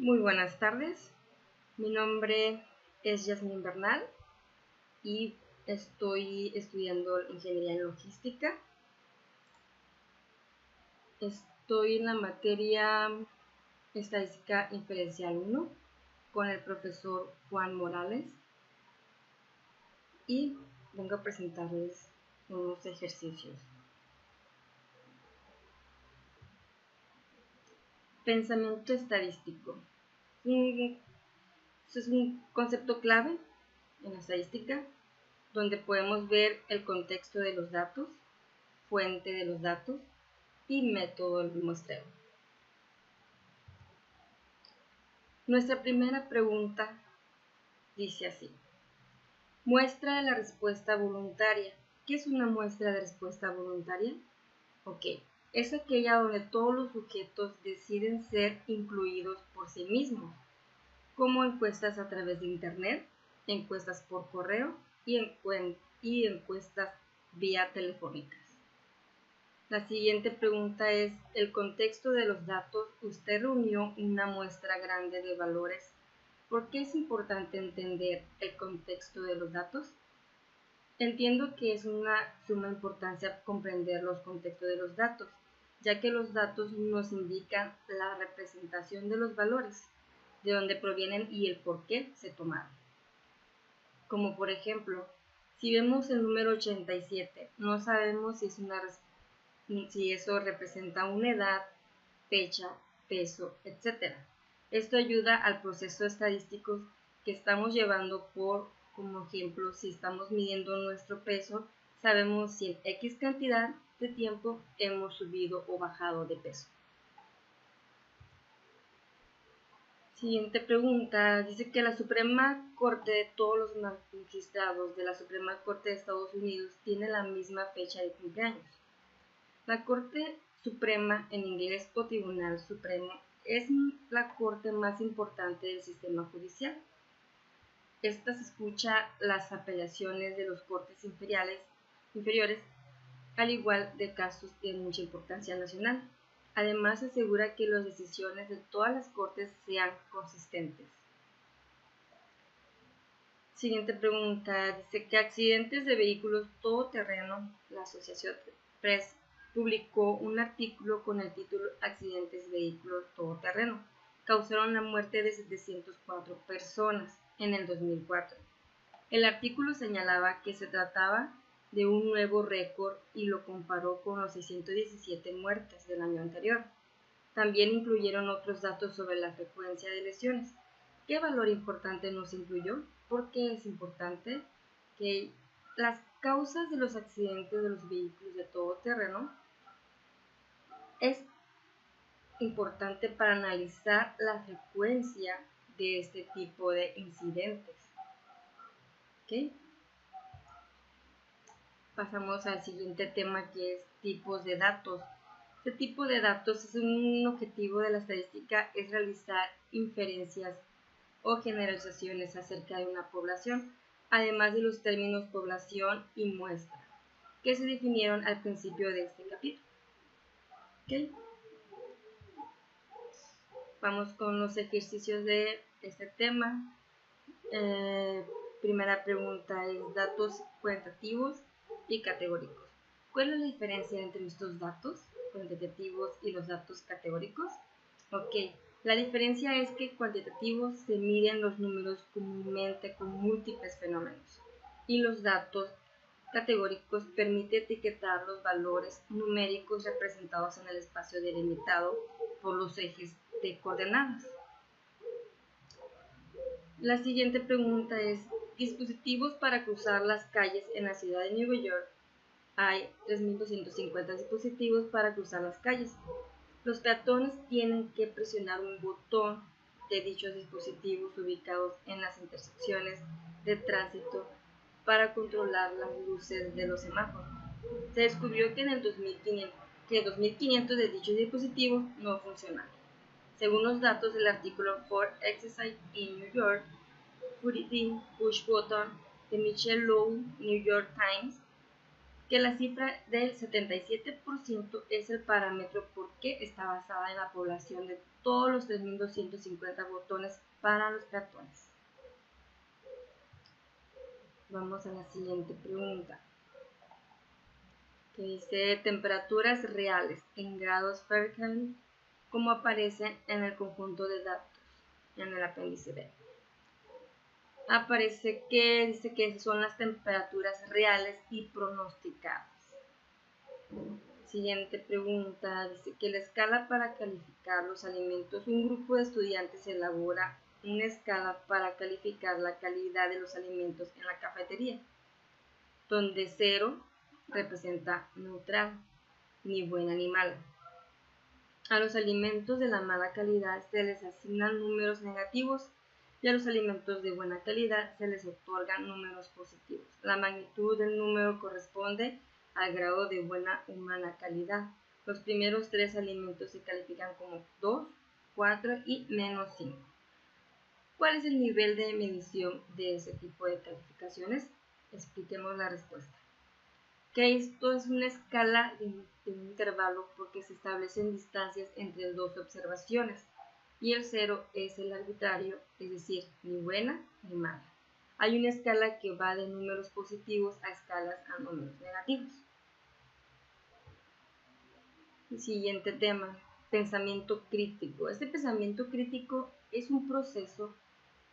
Muy buenas tardes, mi nombre es Yasmin Bernal y estoy estudiando Ingeniería en Logística. Estoy en la materia Estadística Inferencial 1 con el profesor Juan Morales y vengo a presentarles unos ejercicios. Pensamiento estadístico. Es un concepto clave en la estadística donde podemos ver el contexto de los datos, fuente de los datos y método del muestreo. Nuestra primera pregunta dice así: muestra de la respuesta voluntaria. ¿Qué es una muestra de respuesta voluntaria? Ok, es aquella donde todos los sujetos deciden ser incluidos por sí mismos, como encuestas a través de internet, encuestas por correo y encuestas vía telefónicas. La siguiente pregunta es: ¿el contexto de los datos? Usted reunió una muestra grande de valores. ¿Por qué es importante entender el contexto de los datos? Entiendo que es una suma importancia comprender los contextos de los datos, ya que los datos nos indican la representación de los valores, de dónde provienen y el por qué se tomaron. Como por ejemplo, si vemos el número 87, no sabemos si eso representa una edad, fecha, peso, etc. Esto ayuda al proceso estadístico que estamos llevando como ejemplo, si estamos midiendo nuestro peso, sabemos si en X cantidad de tiempo hemos subido o bajado de peso. Siguiente pregunta, dice que la Suprema Corte de todos los magistrados de la Suprema Corte de Estados Unidos tiene la misma fecha de cumpleaños. La Corte Suprema, en inglés o Tribunal Supremo, es la corte más importante del sistema judicial. Esta se escucha las apelaciones de los cortes inferiores, al igual de casos de mucha importancia nacional. Además, asegura que las decisiones de todas las cortes sean consistentes. Siguiente pregunta, dice que accidentes de vehículos todoterreno, la Asociación Press publicó un artículo con el título Accidentes de vehículos todoterreno causaron la muerte de 704 personas en el 2004. El artículo señalaba que se trataba de un nuevo récord y lo comparó con los 617 muertes del año anterior. También incluyeron otros datos sobre la frecuencia de lesiones. ¿Qué valor importante nos incluyó? ¿Por qué es importante? Que las causas de los accidentes de los vehículos de todo terreno es importante para analizar la frecuencia de este tipo de incidentes. ¿Okay? Pasamos al siguiente tema, que es tipos de datos. Este tipo de datos es un objetivo de la estadística, es realizar inferencias o generalizaciones acerca de una población, además de los términos población y muestra, que se definieron al principio de este capítulo. ¿Okay? Vamos con los ejercicios de este tema. Primera pregunta es datos cuantitativos y categóricos. ¿Cuál es la diferencia entre estos datos cuantitativos y los datos categóricos? Ok, la diferencia es que cuantitativos se miden los números comúnmente con múltiples fenómenos y los datos categóricos permiten etiquetar los valores numéricos representados en el espacio delimitado por los ejes de coordenadas. La siguiente pregunta es: dispositivos para cruzar las calles en la ciudad de Nueva York. Hay 3.250 dispositivos para cruzar las calles. Los peatones tienen que presionar un botón de dichos dispositivos ubicados en las intersecciones de tránsito para controlar las luces de los semáforos. Se descubrió que 2.500 de dichos dispositivos no funcionan. Según los datos del artículo For Exercise in New York, Put It In Push Button de Michelle Lowe, New York Times, que la cifra del 77% es el parámetro porque está basada en la población de todos los 3.250 botones para los peatones. Vamos a la siguiente pregunta, que dice temperaturas reales en grados Fahrenheit, como aparecen en el conjunto de datos en el apéndice B. Aparece que dice que son las temperaturas reales y pronosticadas. Siguiente pregunta, dice que la escala para calificar los alimentos, un grupo de estudiantes elabora una escala para calificar la calidad de los alimentos en la cafetería, donde 0 representa neutral, ni buena ni mala. A los alimentos de la mala calidad se les asignan números negativos y a los alimentos de buena calidad se les otorgan números positivos. La magnitud del número corresponde al grado de buena o mala calidad. Los primeros 3 alimentos se califican como 2, 4 y menos 5. ¿Cuál es el nivel de medición de ese tipo de calificaciones? Expliquemos la respuesta. Que esto es una escala de un intervalo porque se establecen distancias entre dos observaciones y el 0 es el arbitrario, es decir, ni buena ni mala. Hay una escala que va de números positivos a escalas a números negativos. El siguiente tema, pensamiento crítico. Este pensamiento crítico es un proceso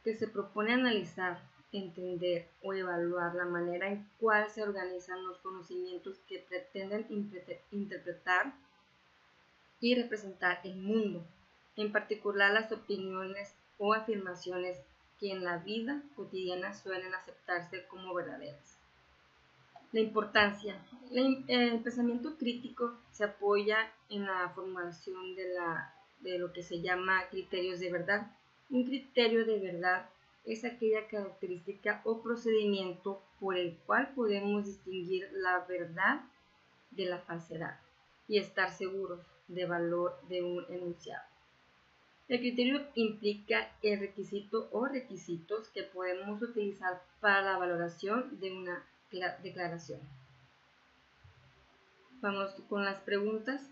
que se propone analizar, entender o evaluar la manera en cual se organizan los conocimientos que pretenden interpretar y representar el mundo, en particular las opiniones o afirmaciones que en la vida cotidiana suelen aceptarse como verdaderas. La importancia. El pensamiento crítico se apoya en la formulación de lo que se llama criterios de verdad. Un criterio de verdad es aquella característica o procedimiento por el cual podemos distinguir la verdad de la falsedad y estar seguros del valor de un enunciado. El criterio implica el requisito o requisitos que podemos utilizar para la valoración de una declaración. Vamos con las preguntas.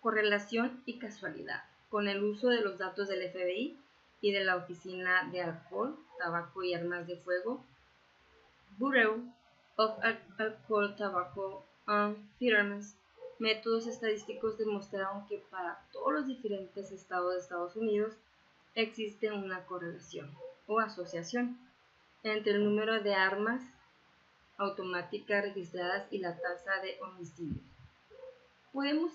Correlación y casualidad. Con el uso de los datos del FBI y de la Oficina de Alcohol, Tabaco y Armas de Fuego, Bureau of Alcohol, Tobacco and Firearms, métodos estadísticos demostraron que para todos los diferentes estados de Estados Unidos existe una correlación o asociación entre el número de armas automáticas registradas y la tasa de homicidios. Podemos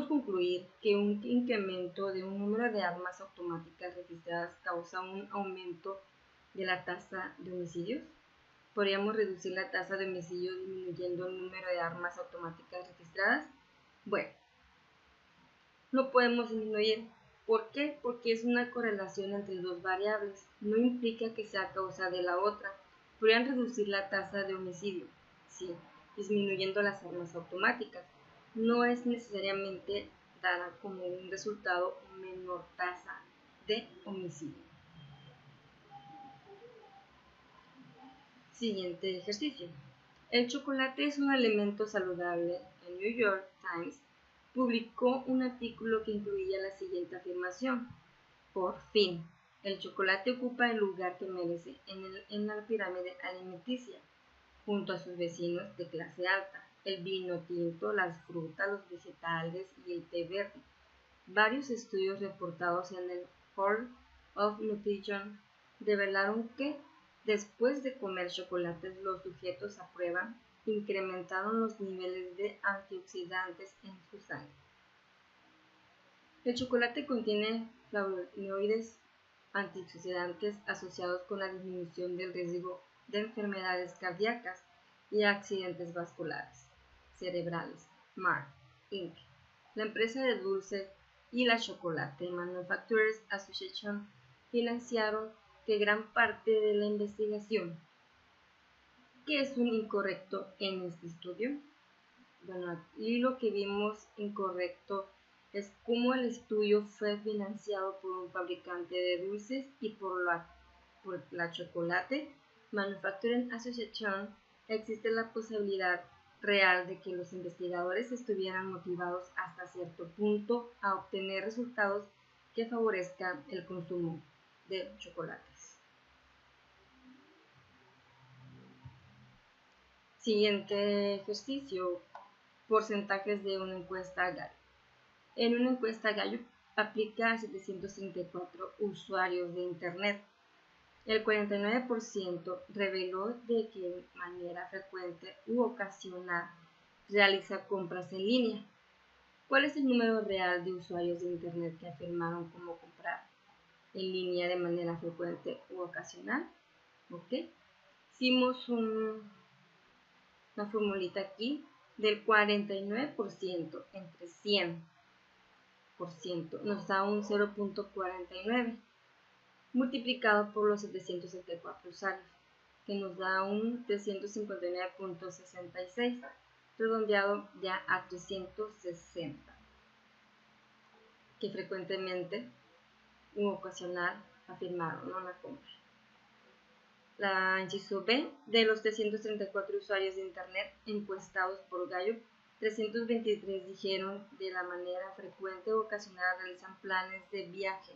concluir que un incremento de un número de armas automáticas registradas causa un aumento de la tasa de homicidios. ¿Podríamos reducir la tasa de homicidios disminuyendo el número de armas automáticas registradas? Bueno, no podemos disminuir. ¿Por qué? Porque es una correlación entre dos variables. No implica que sea causa de la otra. Podrían reducir la tasa de homicidio, sí, disminuyendo las armas automáticas. No es necesariamente dará como un resultado menor tasa de homicidio. Siguiente ejercicio. El chocolate es un alimento saludable. El New York Times publicó un artículo que incluía la siguiente afirmación. Por fin, el chocolate ocupa el lugar que merece en la pirámide alimenticia, junto a sus vecinos de clase alta, el vino tinto, las frutas, los vegetales y el té verde. Varios estudios reportados en el Journal of Nutrition revelaron que después de comer chocolates, los sujetos a prueba incrementaron los niveles de antioxidantes en su sangre. El chocolate contiene flavonoides antioxidantes asociados con la disminución del riesgo de enfermedades cardíacas y accidentes vasculares cerebrales. Mark Inc., la empresa de dulces y la Chocolate Manufacturers Association financiaron que gran parte de la investigación. ¿Qué es un incorrecto en este estudio? Bueno, aquí lo que vimos incorrecto es cómo el estudio fue financiado por un fabricante de dulces y por la chocolate Manufacturing Association existe la posibilidad real de que los investigadores estuvieran motivados hasta cierto punto a obtener resultados que favorezcan el consumo de chocolates. Siguiente ejercicio, porcentajes de una encuesta Gallup. En una encuesta Gallup aplica a 734 usuarios de Internet. El 49% reveló de que de manera frecuente u ocasional realiza compras en línea. ¿Cuál es el número real de usuarios de Internet que afirmaron cómo comprar en línea de manera frecuente u ocasional? ¿Ok? Hicimos una formulita aquí del 49% entre 100% nos da un 0.49 multiplicado por los 774 usuarios, que nos da un 359.66, redondeado ya a 360, que frecuentemente u ocasional afirmaron la compra. La inciso B, de los 334 usuarios de Internet encuestados por Gallup, 323 dijeron de la manera frecuente o ocasional realizan planes de viaje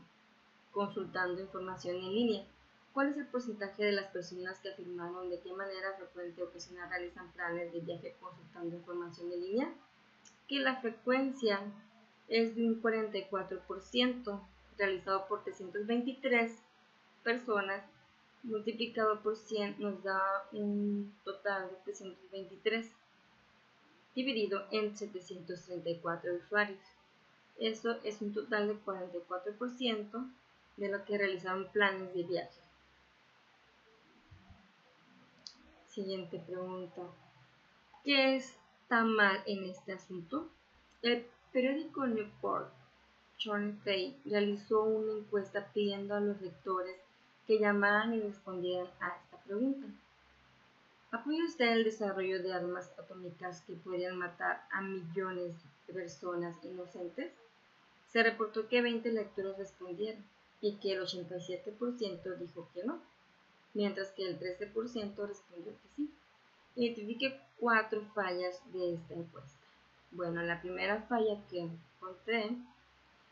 consultando información en línea. ¿Cuál es el porcentaje de las personas que afirmaron de qué manera frecuente o ocasional realizan planes de viaje consultando información en línea? Que la frecuencia es de un 44%, realizado por 323 personas, multiplicado por 100 nos da un total de 323, dividido en 734 usuarios. Eso es un total de 44% de lo que realizaron planes de viaje. Siguiente pregunta. ¿Qué está mal en este asunto? El periódico Newport Chorney realizó una encuesta pidiendo a los lectores que llamaran y respondieran a esta pregunta. ¿Apoya usted el desarrollo de armas atómicas que podrían matar a millones de personas inocentes? Se reportó que 20 lectores respondieron y que el 87% dijo que no, mientras que el 13% respondió que sí. Identifique 4 fallas de esta encuesta. Bueno, la primera falla que encontré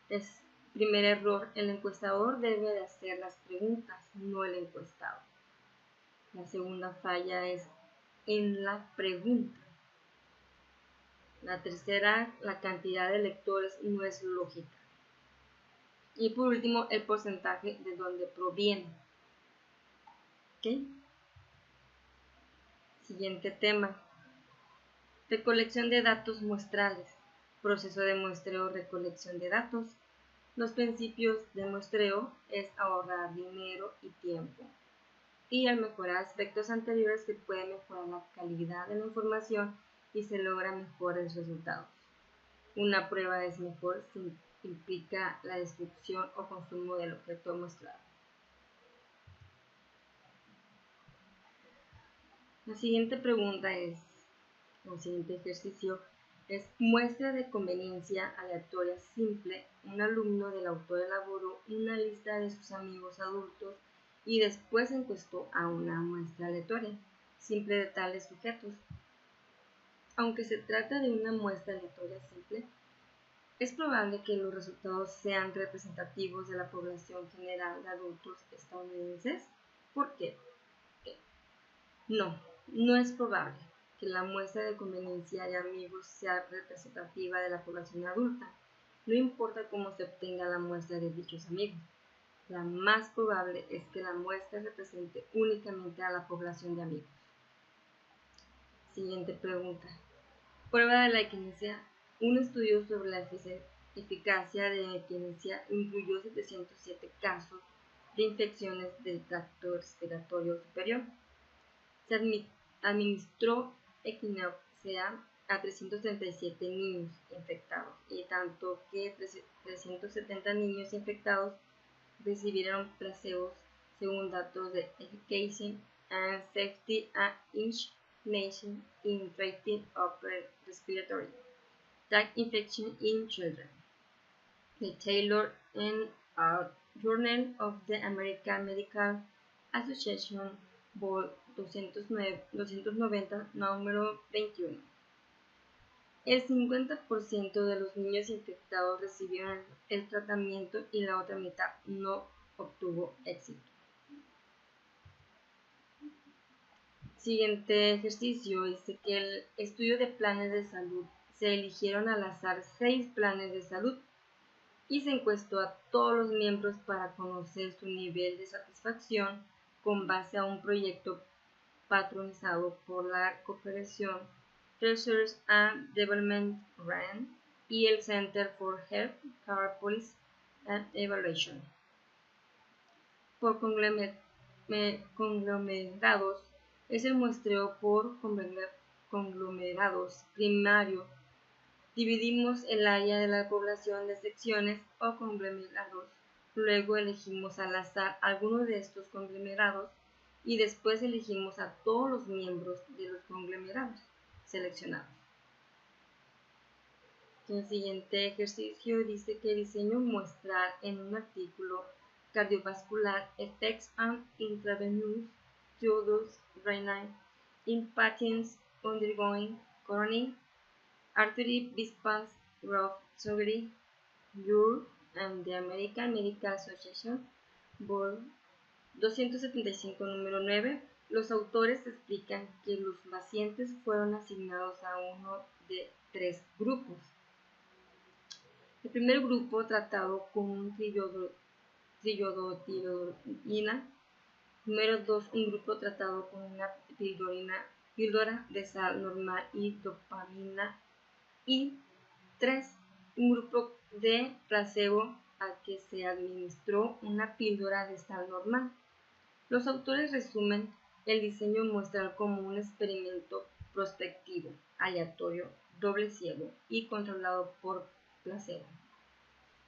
es, primer error, el encuestador debe de hacer las preguntas, no el encuestado. La segunda falla es en la pregunta. La tercera, la cantidad de lectores no es lógica. Y por último, el porcentaje de donde proviene. ¿Ok? Siguiente tema. Recolección de datos muestrales. Proceso de muestreo, recolección de datos. Los principios de muestreo es ahorrar dinero y tiempo. Y al mejorar aspectos anteriores se puede mejorar la calidad de la información y se logran mejores resultados. Una prueba es mejor si implica la destrucción o consumo del objeto muestrado. La siguiente pregunta es, o siguiente ejercicio, es muestra de conveniencia aleatoria simple. Un alumno del autor elaboró una lista de sus amigos adultos y después encuestó a una muestra aleatoria simple de tales sujetos. Aunque se trata de una muestra aleatoria simple, es probable que los resultados sean representativos de la población general de adultos estadounidenses. ¿Por qué? No es probable que la muestra de conveniencia de amigos sea representativa de la población adulta. No importa cómo se obtenga la muestra de dichos amigos. La más probable es que la muestra represente únicamente a la población de amigos. Siguiente pregunta. Prueba de la equinesia. Un estudio sobre la eficacia de la equinesia incluyó 707 casos de infecciones del tracto respiratorio superior. Se administró equinoccia a 337 niños infectados, y tanto que 370 niños infectados recibieron placebos, según datos de Efficacy and Safety and Information in Treating Upper Respiratory Tract Infection in Children, the Taylor and Journal of the American Medical Association Bol 290, número 21. El 50% de los niños infectados recibieron el tratamiento y la otra mitad no obtuvo éxito. Siguiente ejercicio dice que el estudio de planes de salud se eligieron al azar 6 planes de salud y se encuestó a todos los miembros para conocer su nivel de satisfacción con base a un proyecto patronizado por la Cooperación Research and Development RAND y el Center for Health Care Policy and Evaluation. Por conglomerados es el muestreo por conglomerados primario. Dividimos el área de la población de secciones o conglomerados. Luego elegimos al azar alguno de estos conglomerados y después elegimos a todos los miembros de los conglomerados seleccionados. El siguiente ejercicio dice que diseño muestral en un artículo cardiovascular effects on intravenous tubulus renal in patients undergoing coronary artery bypass graft surgery, Europe and the American Medical Association, Vol. 275, número 9. Los autores explican que los pacientes fueron asignados a uno de 3 grupos. El primer grupo tratado con triodotironina. Número 2, un grupo tratado con una píldora de sal normal y dopamina. Y 3, un grupo de placebo al que se administró una píldora de sal normal. Los autores resumen el diseño muestral como un experimento prospectivo, aleatorio, doble ciego y controlado por placebo.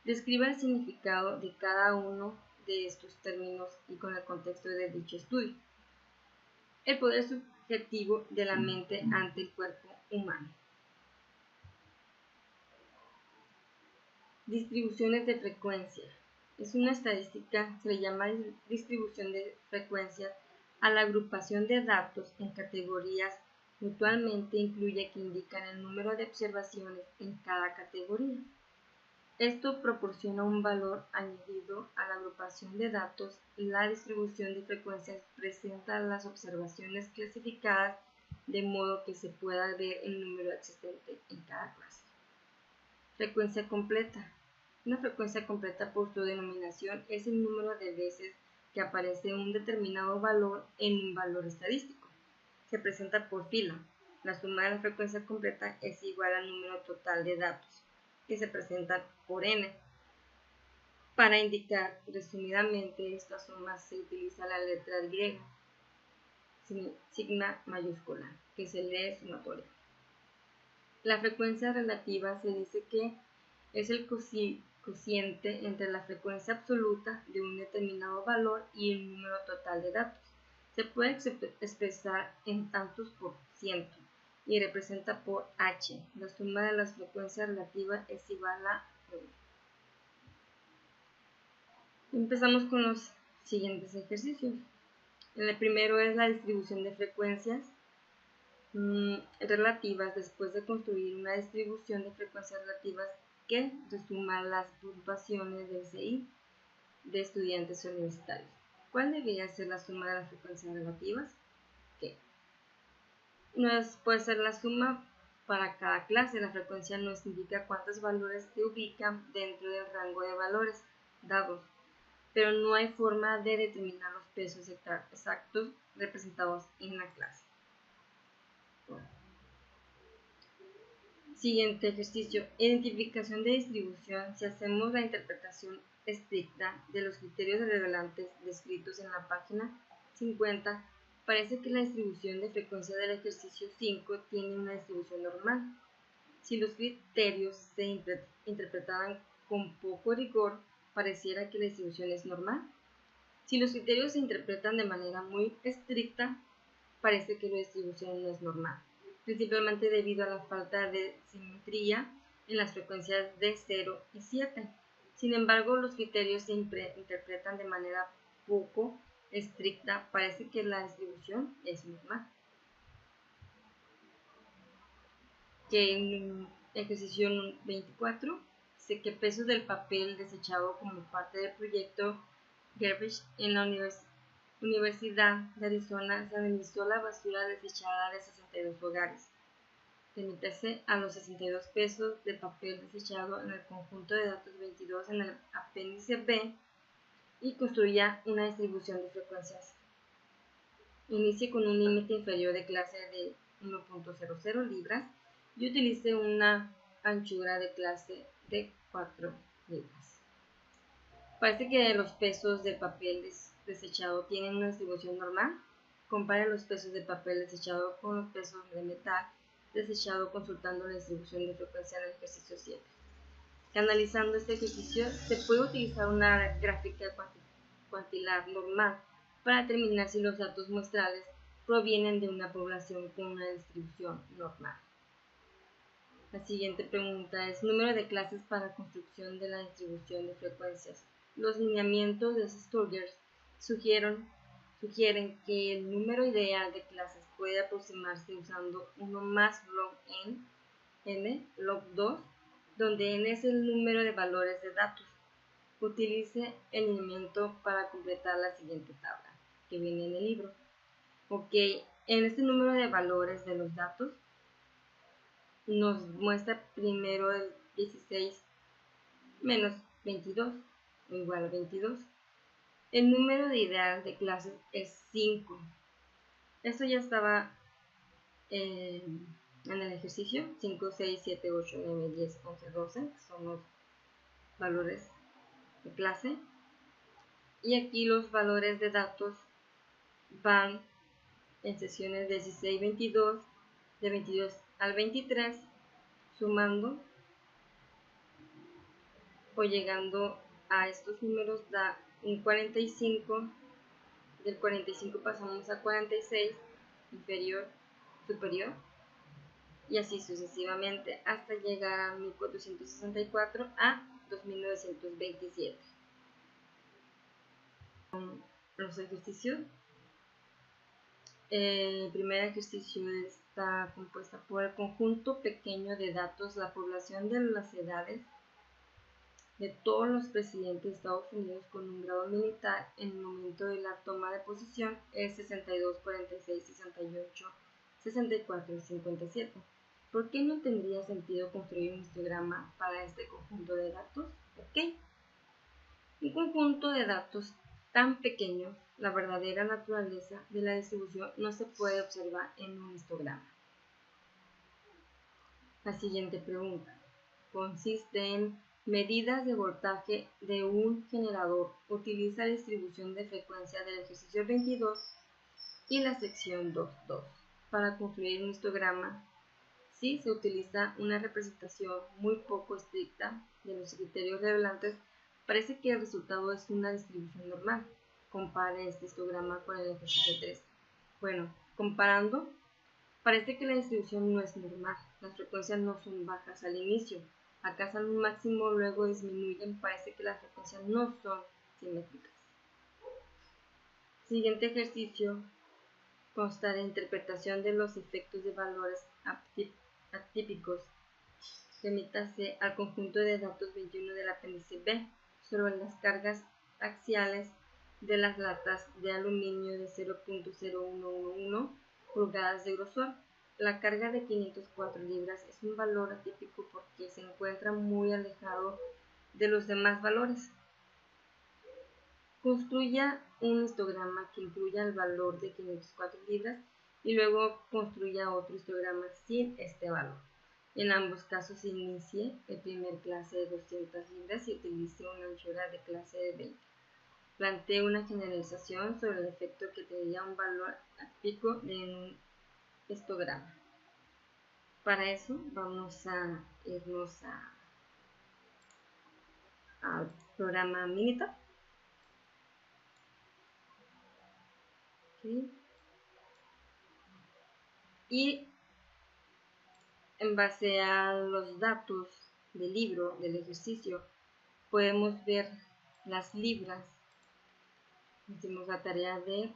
Describe el significado de cada uno de estos términos y con el contexto de dicho estudio. El poder subjetivo de la mente ante el cuerpo humano. Distribuciones de frecuencia. Es una estadística, se le llama distribución de frecuencia a la agrupación de datos en categorías. Mutualmente incluye que indican el número de observaciones en cada categoría. Esto proporciona un valor añadido a la agrupación de datos. La distribución de frecuencias presenta las observaciones clasificadas de modo que se pueda ver el número existente en cada clase. Frecuencia completa. Una frecuencia completa por su denominación es el número de veces que aparece un determinado valor en un valor estadístico. Se presenta por fila. La suma de la frecuencia completa es igual al número total de datos, que se presentan por n. Para indicar resumidamente esta suma se utiliza la letra griega, sigma mayúscula, que se lee sumatoria. La frecuencia relativa se dice que es el cociente entre la frecuencia absoluta de un determinado valor y el número total de datos. Se puede expresar en tantos por ciento y representa por h. La suma de las frecuencias relativas es igual a 1. Empezamos con los siguientes ejercicios. El primero es la distribución de frecuencias relativas después de construir una distribución de frecuencias relativas que resuma las puntuaciones del CI de estudiantes universitarios. ¿Cuál debería ser la suma de las frecuencias relativas? ¿Qué? Puede ser la suma para cada clase. La frecuencia nos indica cuántos valores se ubican dentro del rango de valores dados, pero no hay forma de determinar los pesos exactos representados en la clase. Siguiente ejercicio. Identificación de distribución. Si hacemos la interpretación estricta de los criterios relevantes descritos en la página 50, parece que la distribución de frecuencia del ejercicio 5 tiene una distribución normal. Si los criterios se interpretaran con poco rigor, pareciera que la distribución es normal. Si los criterios se interpretan de manera muy estricta, parece que la distribución no es normal, principalmente debido a la falta de simetría en las frecuencias de 0 y 7. Sin embargo, los criterios se interpretan de manera poco estricta, parece que la distribución es normal. Que en ejercicio 24 dice que pesos del papel desechado como parte del proyecto Garbage en la Universidad de Arizona se administró la basura desechada de 62 hogares. Remítase a los 62 pesos de papel desechado en el conjunto de datos 22 en el apéndice B y construya una distribución de frecuencias. Inicie con un límite inferior de clase de 1.00 libras y utilice una anchura de clase de 4 libras. Parece que los pesos de papel desechado tienen una distribución normal. Compare los pesos de papel desechado con los pesos de metal desechado consultando la distribución de frecuencia en el ejercicio 7. Analizando este ejercicio, se puede utilizar una gráfica cuantilar normal para determinar si los datos muestrales provienen de una población con una distribución normal. La siguiente pregunta es número de clases para construcción de la distribución de frecuencias. Los lineamientos de Sturger sugieren que el número ideal de clases puede aproximarse usando 1 más log n log 2, donde n es el número de valores de datos. Utilice el lineamiento para completar la siguiente tabla que viene en el libro. Ok, en este número de valores de los datos nos muestra primero el 16 menos 22 o igual a 22. El número de ideal de clases es 5. Esto ya estaba en el ejercicio 5, 6, 7, 8, 9, 10, 11, 12. Son los valores de clase. Y aquí los valores de datos van en sesiones 16, 22, de 22 al 23, sumando o llegando a estos números da un 45, del 45 pasamos a 46, inferior, superior, y así sucesivamente hasta llegar a 1464 a 2927. Los ejercicios. El primer ejercicio está compuesta por el conjunto pequeño de datos, la población de las edades de todos los presidentes de Estados Unidos con un grado militar en el momento de la toma de posición es 62, 46, 68, 64 y 57. ¿Por qué no tendría sentido construir un histograma para este conjunto de datos? Ok. Un conjunto de datos tan pequeño, la verdadera naturaleza de la distribución no se puede observar en un histograma. La siguiente pregunta consiste en medidas de voltaje de un generador. Utiliza la distribución de frecuencia del ejercicio 22 y la sección 2.2. Para construir un histograma, si se utiliza una representación muy poco estricta de los criterios revelantes, parece que el resultado es una distribución normal. Compare este histograma con el ejercicio 3. Bueno, comparando, parece que la distribución no es normal. Las frecuencias no son bajas al inicio. Alcanzan un máximo, luego disminuyen. Parece que las frecuencias no son simétricas. Siguiente ejercicio consta de interpretación de los efectos de valores atípicos. Remítase al conjunto de datos 21 del apéndice B sobre las cargas axiales de las latas de aluminio de 0.0111 pulgadas de grosor. La carga de 504 libras es un valor atípico porque se encuentra muy alejado de los demás valores. Construya un histograma que incluya el valor de 504 libras y luego construya otro histograma sin este valor. En ambos casos inicie el primer clase de 200 libras y utilice una anchura de clase de 20. Plantee una generalización sobre el efecto que tendría un valor atípico en un histograma. Para eso vamos a irnos al programa Minitab. ¿Okay? Y en base a los datos del libro, del ejercicio, podemos ver las libras hicimos la tarea de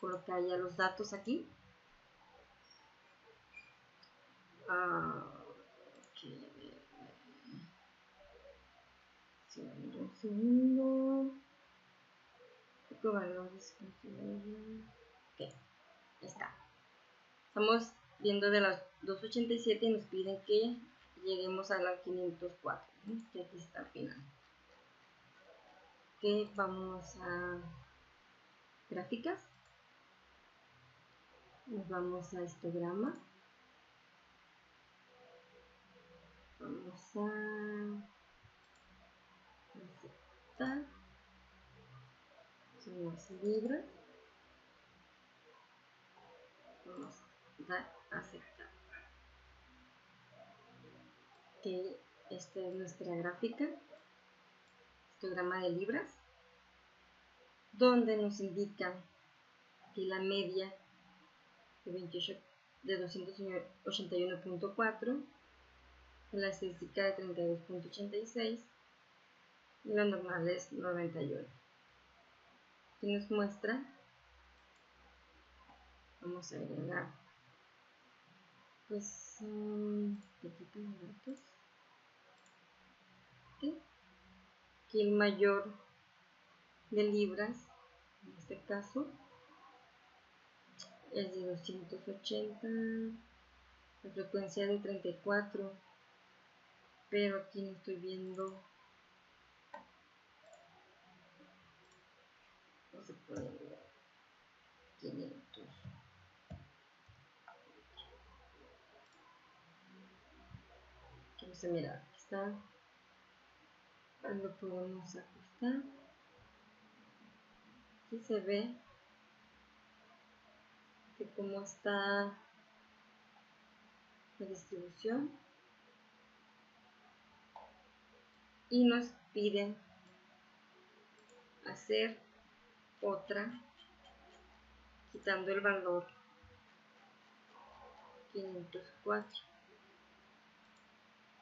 colocar ya los datos aquí. Segundo. Valores. Ok, está. Estamos viendo de las 287 y nos piden que lleguemos a la 504, que aquí está al final. Ok, vamos a gráficas. Nos vamos a histograma. Vamos a aceptar. Son los libros. Vamos a dar a aceptar. Ok, esta es nuestra gráfica. Histograma de libras, donde nos indican que la media de 281.4, la estadística de 32.86 y la normal es 91. Aquí nos muestra, vamos a agregar, pues, ¿qué tipo de datos? ¿Okay? Aquí el mayor de libras, en este caso, es de 280, la frecuencia de 34, pero aquí no estoy viendo, vamos a poner 500. Vamos a mirar, aquí está, lo podemos ajustar, aquí se ve que cómo está la distribución y nos piden hacer otra quitando el valor 504.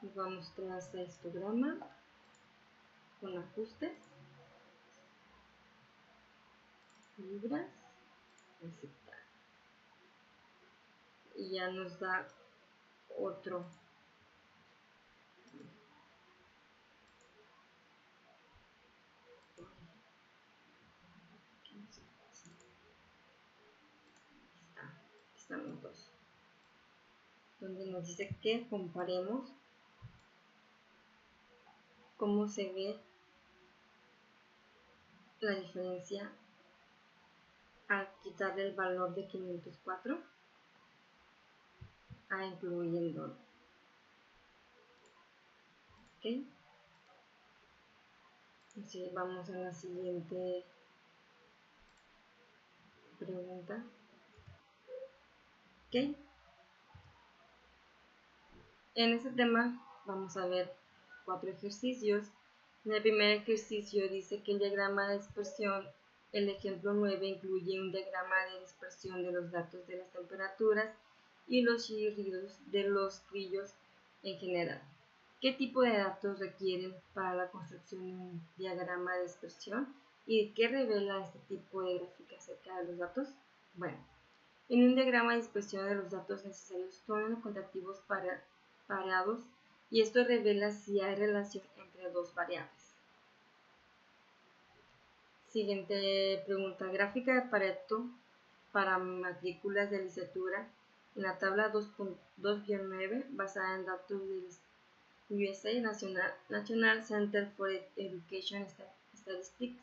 Nos vamos tras a histograma con ajustes, libras, aceptar, y ya nos da otro. Están los dos, donde nos dice que comparemos cómo se ve la diferencia al quitarle el valor de 504 a incluyendo. Ok, así vamos a la siguiente pregunta. Ok, en este tema vamos a ver 4 ejercicios. En el primer ejercicio dice que el diagrama de dispersión, el ejemplo 9, incluye un diagrama de dispersión de los datos de las temperaturas y los chirridos de los grillos en general. ¿Qué tipo de datos requieren para la construcción de un diagrama de dispersión? ¿Y qué revela este tipo de gráfica acerca de los datos? Bueno, en un diagrama de dispersión de los datos necesarios son los cuantitativos pareados y esto revela si hay relación entre dos variables. Siguiente pregunta. Gráfica de Pareto para matrículas de licenciatura en la tabla 2.9 basada en datos del USA National Center for Education Statistics.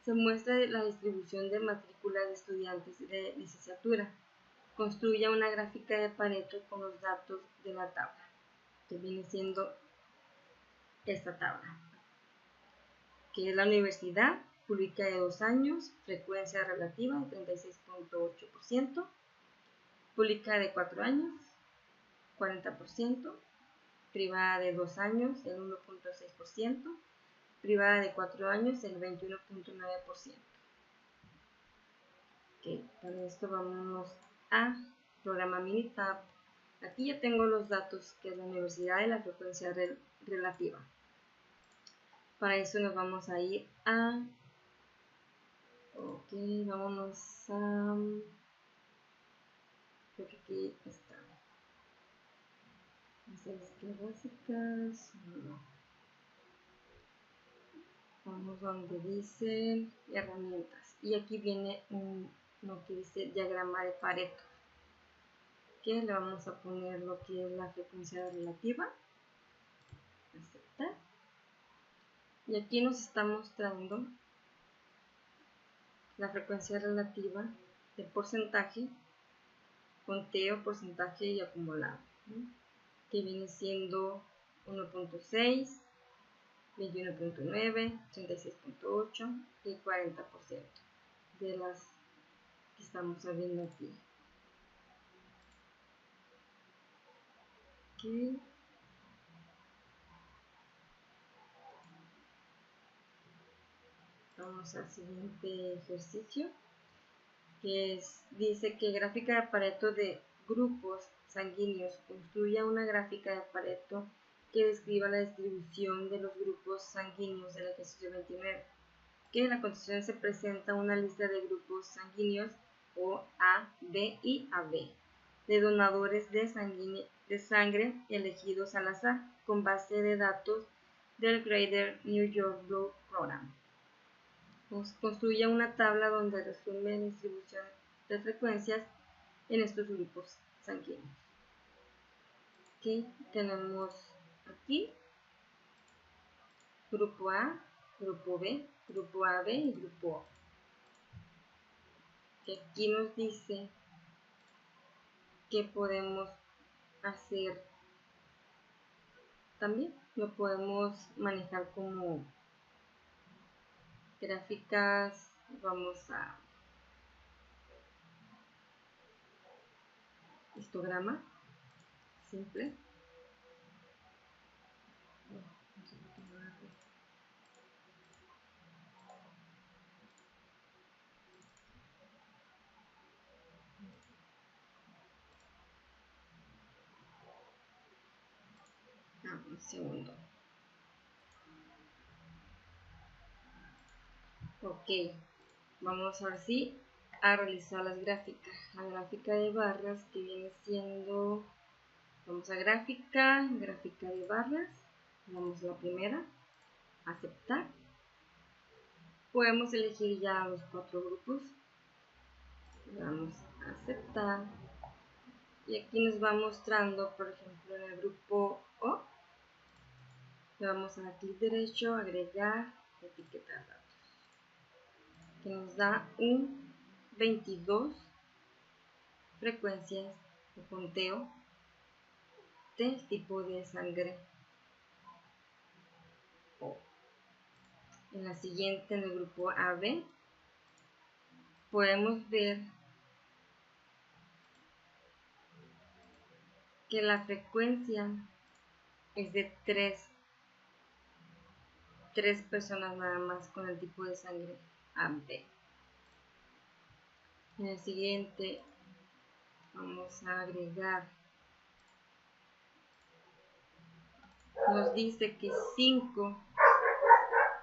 Se muestra la distribución de matrículas de estudiantes de licenciatura. Construya una gráfica de Pareto con los datos de la tabla, que viene siendo esta tabla, que es la universidad, pública de 2 años, frecuencia relativa de 36.8%, pública de 4 años, 40%, privada de 2 años, el 1.6%, privada de 4 años, el 21.9%. Okay, para esto vamos a programa Minitab. Aquí ya tengo los datos, que es la universidad y la frecuencia relativa. Para eso nos vamos a ir a Ok, vámonos a... creo que aquí está. Estadísticas básicas. No. Vamos donde dice herramientas. Y aquí viene lo que dice diagrama de Pareto. Que le vamos a poner lo que es la frecuencia relativa. Aceptar. Y aquí nos está mostrando la frecuencia relativa de porcentaje, conteo, porcentaje y acumulado, ¿no? Que viene siendo 1.6, 21.9, 36.8 y 40% de las que estamos viendo aquí. Okay. Vamos al siguiente ejercicio, que dice que gráfica de Pareto de grupos sanguíneos. Construya una gráfica de Pareto que describa la distribución de los grupos sanguíneos del ejercicio 29. Que en la continuación se presenta una lista de grupos sanguíneos O, A, B y AB de donadores de sangre elegidos al azar con base de datos del Greater New York Blood Program. Construye una tabla donde resume la distribución de frecuencias en estos grupos sanguíneos. Okay. Tenemos aquí grupo A, grupo B, grupo AB y grupo O. Que aquí nos dice que podemos hacer también. Lo podemos manejar como gráficas. Vamos a histograma simple. Un segundo. Ok, vamos ahora sí a realizar las gráficas. La gráfica de barras que viene siendo, vamos a gráfica de barras, vamos a la primera, aceptar. Podemos elegir ya los 4 grupos, vamos a aceptar. Y aquí nos va mostrando, por ejemplo, en el grupo O, le vamos a dar clic derecho, agregar, etiquetar datos, que nos da un 22 frecuencias de conteo del tipo de sangre O. En la siguiente, en el grupo AB, podemos ver que la frecuencia es de 3 personas nada más con el tipo de sangre AB. En el siguiente vamos a agregar, nos dice que 5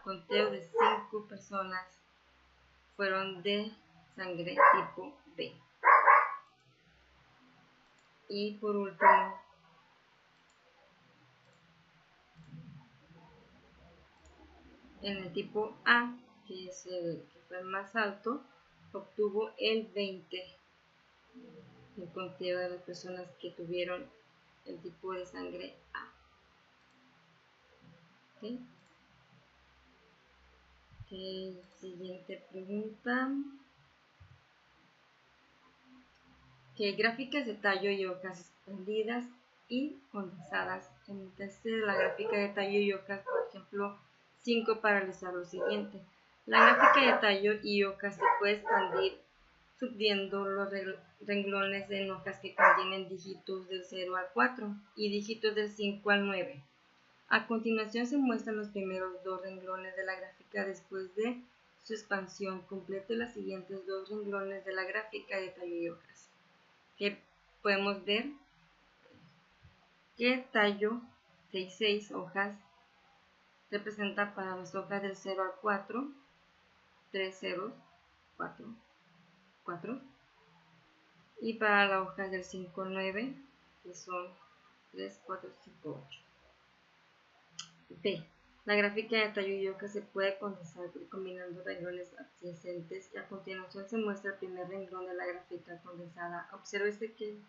conteos de 5 personas fueron de sangre tipo B. Y por último, en el tipo A, que es el que fue el más alto, obtuvo el 20 el conteo de las personas que tuvieron el tipo de sangre A. ¿Okay? Okay, siguiente pregunta. ¿Qué gráficas de tallo y hojas expandidas y condensadas? Entonces, la gráfica de tallo y hojas, por ejemplo, 5 para realizar lo siguiente. La gráfica de tallo y hojas se puede expandir subiendo los renglones en hojas que contienen dígitos del 0 al 4 y dígitos del 5 al 9. A continuación se muestran los primeros 2 renglones de la gráfica después de su expansión. Complete los siguientes 2 renglones de la gráfica de tallo y hojas. Que podemos ver que tallo de 6 hojas representa para las hojas del 0 al 4, 3 ceros, 4. Y para la hoja del 5, 9, que son 3, 4, 5, 8. B. La gráfica de Tallo-Yoka se puede condensar combinando renglones adyacentes y a continuación se muestra el primer renglón de la gráfica condensada. Obsérvese que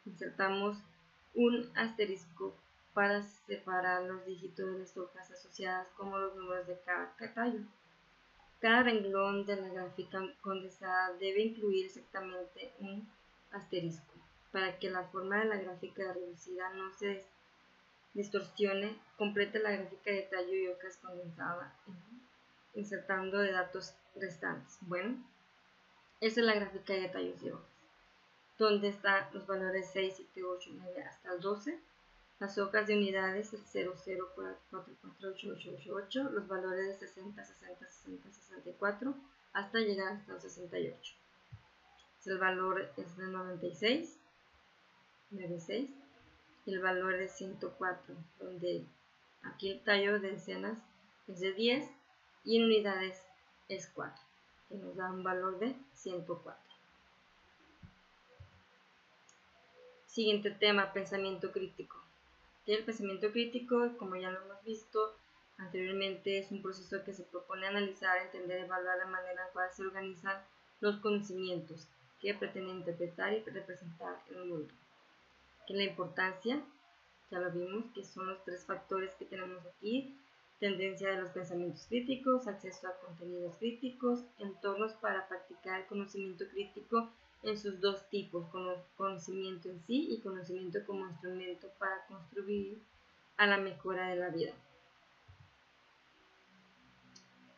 insertamos un asterisco para separar los dígitos de las hojas asociadas como los números de cada tallo. Cada renglón de la gráfica condensada debe incluir exactamente un asterisco para que la forma de la gráfica reducida no se distorsione. Complete la gráfica de Tallo-Yoka condensada insertando de datos restantes. Bueno, esa es la gráfica de Tallo-Yoka, donde están los valores 6, 7, 8, 9 hasta el 12. Las hojas de unidades, el 0, 0, 4, 4, 4, 8, 8, 8, 8, los valores de 60, 60, 60, 64, hasta llegar hasta el 68. El valor es de 96, 96, y el valor de 104, donde aquí el tallo de decenas es de 10 y en unidades es 4, que nos da un valor de 104. Siguiente tema, pensamiento crítico. El pensamiento crítico, como ya lo hemos visto anteriormente, es un proceso que se propone analizar, entender y evaluar la manera en la cual se organizan los conocimientos que pretende interpretar y representar el mundo. Que la importancia, ya lo vimos, que son los 3 factores que tenemos aquí: tendencia de los pensamientos críticos, acceso a contenidos críticos, entornos para practicar el conocimiento crítico en sus 2 tipos, conocimiento en sí y conocimiento como instrumento para contribuir a la mejora de la vida.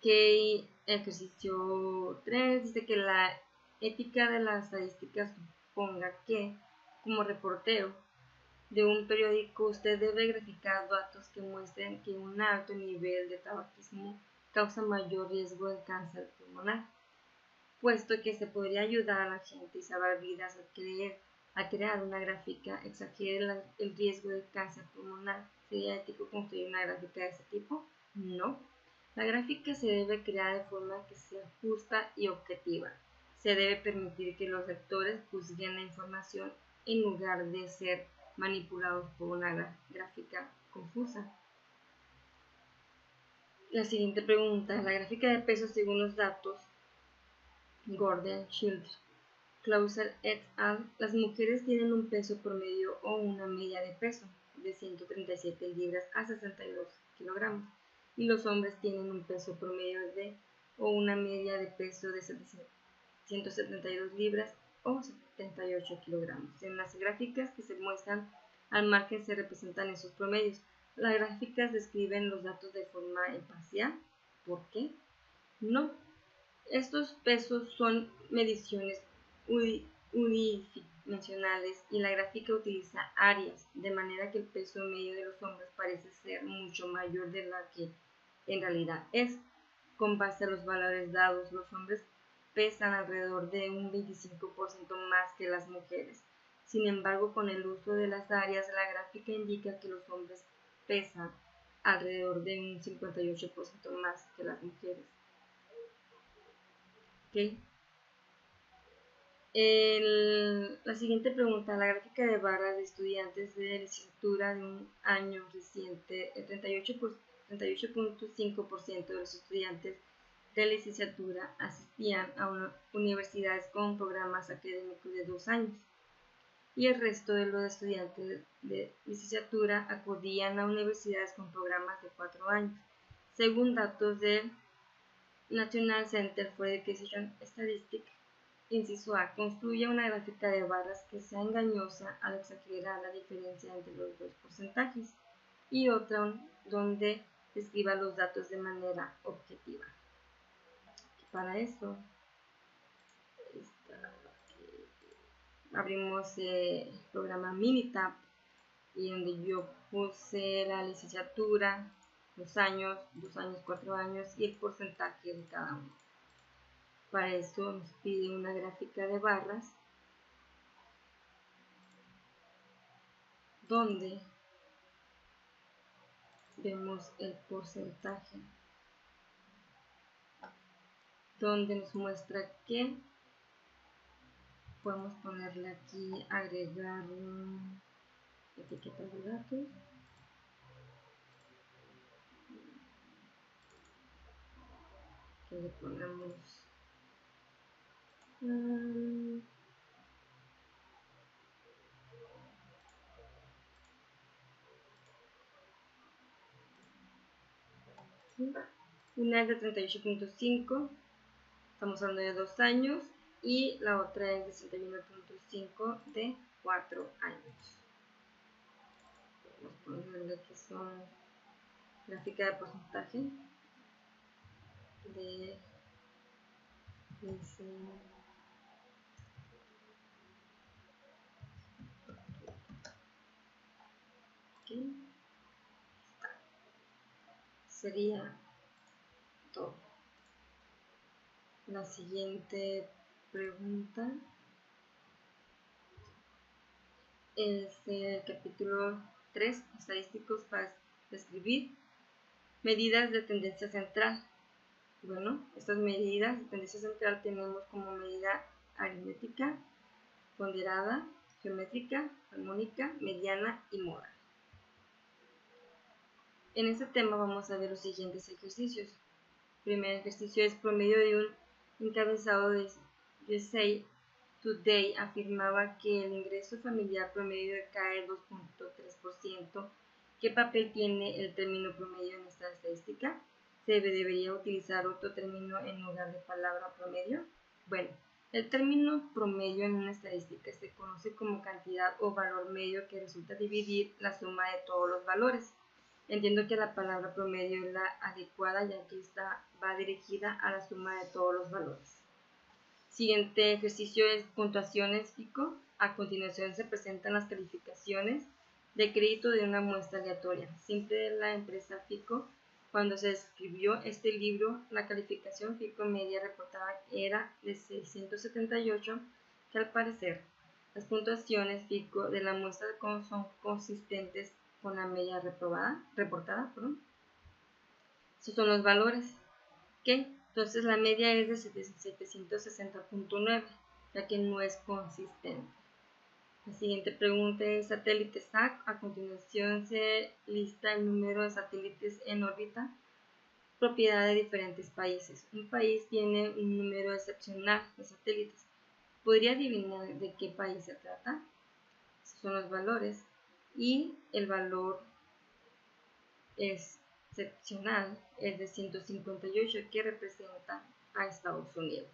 Que ejercicio 3 dice que la ética de las estadísticas suponga que, como reportero de un periódico, usted debe graficar datos que muestren que un alto nivel de tabaquismo causa mayor riesgo de cáncer pulmonar, puesto que se podría ayudar a la gente y salvar vidas a crear una gráfica exagere el riesgo de cáncer pulmonar. ¿Sería ético construir una gráfica de ese tipo? No. La gráfica se debe crear de forma que sea justa y objetiva. Se debe permitir que los lectores juzguen la información en lugar de ser manipulados por una gráfica confusa. La siguiente pregunta, la gráfica de peso según los datos Gordon, Childress, Clauser et al. Las mujeres tienen un peso promedio o una media de peso de 137 libras a 62 kilogramos y los hombres tienen un peso promedio o una media de peso de 172 libras o 78 kilogramos. En las gráficas que se muestran al margen se representan esos promedios. Las gráficas describen los datos de forma imparcial. ¿Por qué? No. Estos pesos son mediciones unidimensionales y la gráfica utiliza áreas, de manera que el peso medio de los hombres parece ser mucho mayor de la que en realidad es. Con base a los valores dados, los hombres pesan alrededor de un 25% más que las mujeres. Sin embargo, con el uso de las áreas, la gráfica indica que los hombres pesan alrededor de un 58% más que las mujeres. ¿Okay? La siguiente pregunta, la gráfica de barras de estudiantes de licenciatura de un año reciente, el 38.5% de los estudiantes de licenciatura asistían a universidades con programas académicos de 2 años y el resto de los estudiantes de licenciatura acudían a universidades con programas de 4 años, según datos del National Center for Education Statistics. Inciso A. Construye una gráfica de barras que sea engañosa al exagerar la diferencia entre los 2 porcentajes y otra donde describa los datos de manera objetiva. Para eso abrimos el programa Minitab y donde yo puse la licenciatura, los años, 2 años, 4 años y el porcentaje de cada uno. Para eso nos pide una gráfica de barras donde vemos el porcentaje donde nos muestra que podemos ponerle aquí, agregar etiqueta de datos. Que le ponemos una es de 38.5, estamos hablando de 2 años, y la otra es de 61.5 de 4 años. Vamos a ponerle que son gráfica de porcentaje de ese. Okay. Sería todo. La siguiente pregunta es el capítulo 3, estadísticos para describir medidas de tendencia central. Bueno, estas medidas de tendencia central tenemos como medida aritmética, ponderada, geométrica, armónica, mediana y modal. En este tema vamos a ver los siguientes ejercicios. El primer ejercicio es promedio de un encabezado de USA Today afirmaba que el ingreso familiar promedio cae 2.3%. ¿Qué papel tiene el término promedio en esta estadística? ¿Se debería utilizar otro término en lugar de palabra promedio? Bueno, el término promedio en una estadística se conoce como cantidad o valor medio que resulta dividir la suma de todos los valores. Entiendo que la palabra promedio es la adecuada, ya que esta va dirigida a la suma de todos los valores. Siguiente ejercicio es puntuaciones FICO. A continuación se presentan las calificaciones de crédito de una muestra aleatoria. Siempre de la empresa FICO. Cuando se escribió este libro, la calificación FICO media reportada era de 678, que al parecer las puntuaciones FICO de la muestra son consistentes con la media reportada. Estos son los valores. Entonces la media es de 760.9, ya que no es consistente. La siguiente pregunta es satélite SAC. A continuación se lista el número de satélites en órbita, propiedad de diferentes países. Un país tiene un número excepcional de satélites. ¿Podría adivinar de qué país se trata? Estos son los valores, y el valor excepcional es de 158, que representa a Estados Unidos.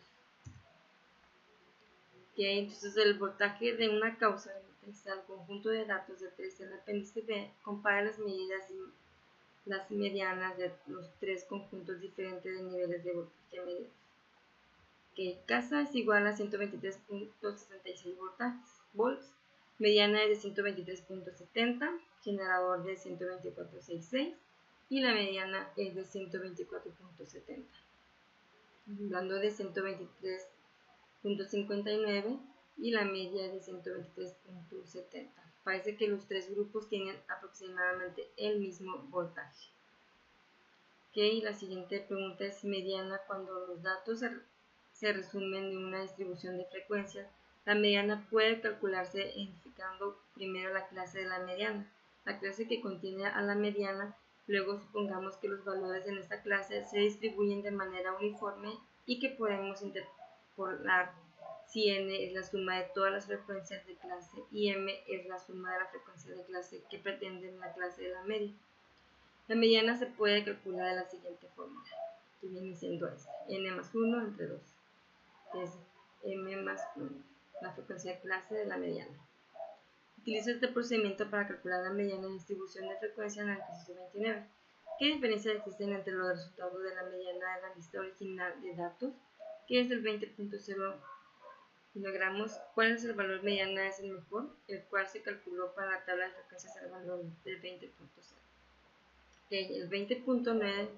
Entonces el voltaje de una causa es al conjunto de datos de 3 en el apéndice B. Compara las medidas y las medianas de los 3 conjuntos diferentes de niveles de voltaje medidos. Casa es igual a 123.66 volts, mediana es de 123.70, generador de 124.66 y la mediana es de 124.70. Hablando de 123.59 y la media de 123.70. Parece que los tres grupos tienen aproximadamente el mismo voltaje. La siguiente pregunta es mediana. Cuando los datos se resumen de una distribución de frecuencias, la mediana puede calcularse identificando primero la clase de la mediana, la clase que contiene a la mediana. Luego supongamos que los valores en esta clase se distribuyen de manera uniforme y que podemos interpolar si n es la suma de todas las frecuencias de clase y m es la suma de la frecuencia de clase que pretenden la clase de la media. La mediana se puede calcular de la siguiente fórmula, que viene siendo esta: n más 1 entre 2, que es m más 1, la frecuencia de clase de la mediana. Utilizo este procedimiento para calcular la mediana en distribución de frecuencia en el ejercicio 29. ¿Qué diferencias existen entre los resultados de la mediana de la lista original de datos, que es del 20.0 kilogramos? ¿Cuál es el valor mediana? Es el mejor, el cual se calculó para la tabla de frecuencias al valor del 20.0. El 20.9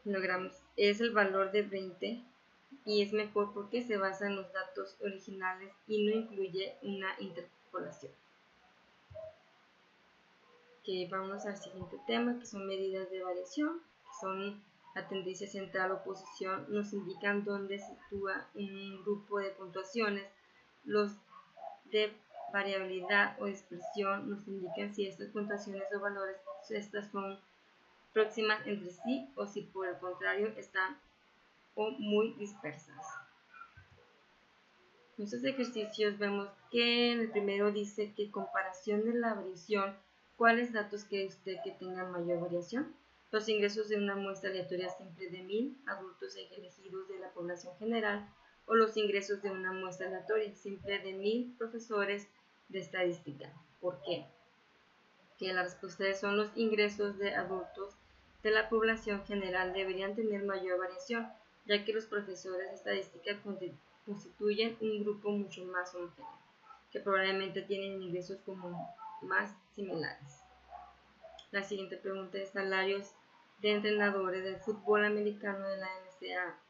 kilogramos es el valor de 20 y es mejor porque se basa en los datos originales y no incluye una interpolación. Vamos al siguiente tema, que son medidas de variación, que son la tendencia central o posición nos indican dónde se sitúa un grupo de puntuaciones. Los de variabilidad o dispersión nos indican si estas puntuaciones o valores estas son próximas entre sí o si por el contrario están o muy dispersas. En estos ejercicios vemos que en el primero dice que comparación de la variación, ¿cuáles datos cree usted que tengan mayor variación? Los ingresos de una muestra aleatoria simple de 1000 adultos elegidos de la población general o los ingresos de una muestra aleatoria simple de 1000 profesores de estadística. ¿Por qué? Que las respuestas son los ingresos de adultos de la población general deberían tener mayor variación, ya que los profesores de estadística constituyen un grupo mucho más homogéneo, que probablemente tienen ingresos como más similares. La siguiente pregunta es salarios de entrenadores del fútbol americano de la NCAA.